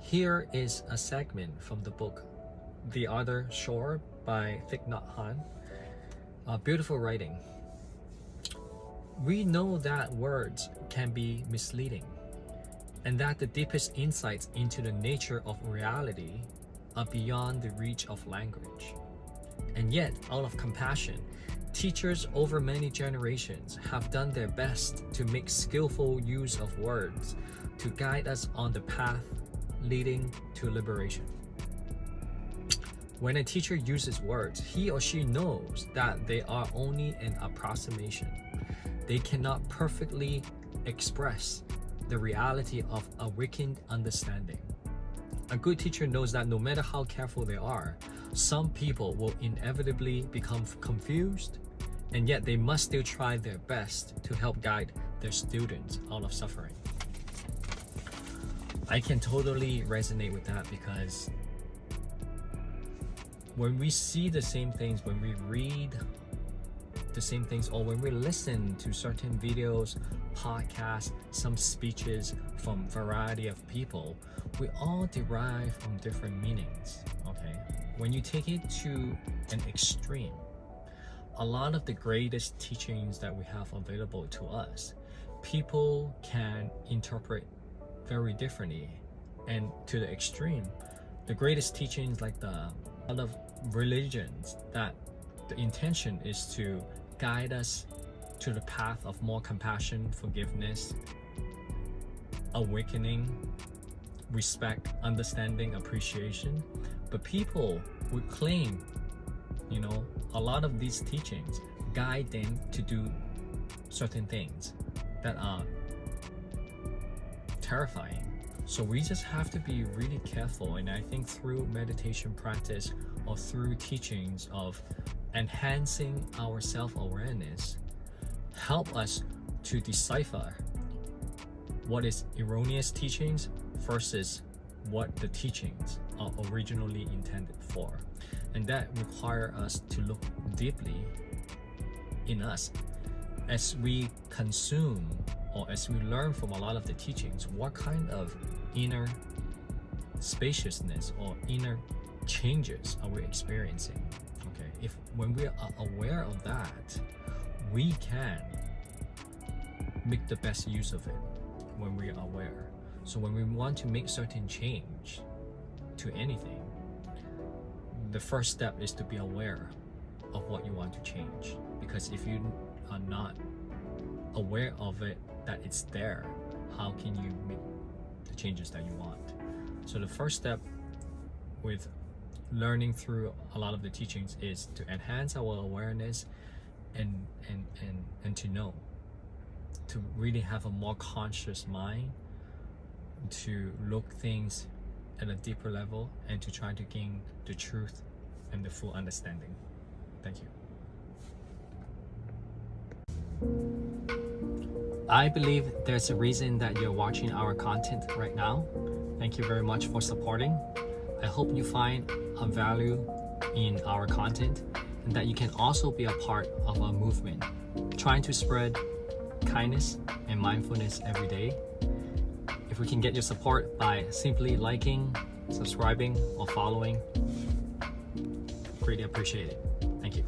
Here is a segment from the book The Other Shore by Thich Nhat Hanh. Beautiful writing. We know that words can be misleading, and that the deepest insights into the nature of reality are beyond the reach of language. And yet, out of compassion, teachers over many generations have done their best to make skillful use of words to guide us on the path leading to liberation. When a teacher uses words, he or she knows that they are only an approximation. They cannot perfectly express the reality of awakened understanding. A good teacher knows that no matter how careful they are, some people will inevitably become confused, and yet they must still try their best to help guide their students out of suffering. I can totally resonate with that, because when we see the same things, when we read the same things, or when we listen to certain videos, podcasts, some speeches from a variety of people, we all derive from different meanings, okay? When you take it to an extreme, a lot of the greatest teachings that we have available to us, people can interpret very differently. And to the extreme, the greatest teachings, like a lot of religions, that the intention is to guide us to the path of more compassion, forgiveness, awakening, respect, understanding, appreciation. But people would claim, a lot of these teachings guide them to do certain things that are terrifying. So we just have to be really careful. And I think through meditation practice or through teachings of enhancing our self-awareness, help us to decipher what is erroneous teachings versus what the teachings are originally intended for. And that requires us to look deeply in us as we consume or as we learn from a lot of the teachings. What kind of inner spaciousness or inner changes are we experiencing? Okay, if when we are aware of that, we can make the best use of it when we are aware. So when we want to make certain change to anything, the first step is to be aware of what you want to change. Because if you are not aware of it, that it's there, how can you make the changes that you want? So the first step with learning through a lot of the teachings is to enhance our awareness and to know, to really have a more conscious mind, to look things at a deeper level, and to try to gain the truth and the full understanding. Thank you. I believe there's a reason that you're watching our content right now. Thank you very much for supporting. I hope you find a value in our content, and that you can also be a part of a movement trying to spread kindness and mindfulness every day. If we can get your support by simply liking, subscribing, or following, greatly appreciate it. Thank you.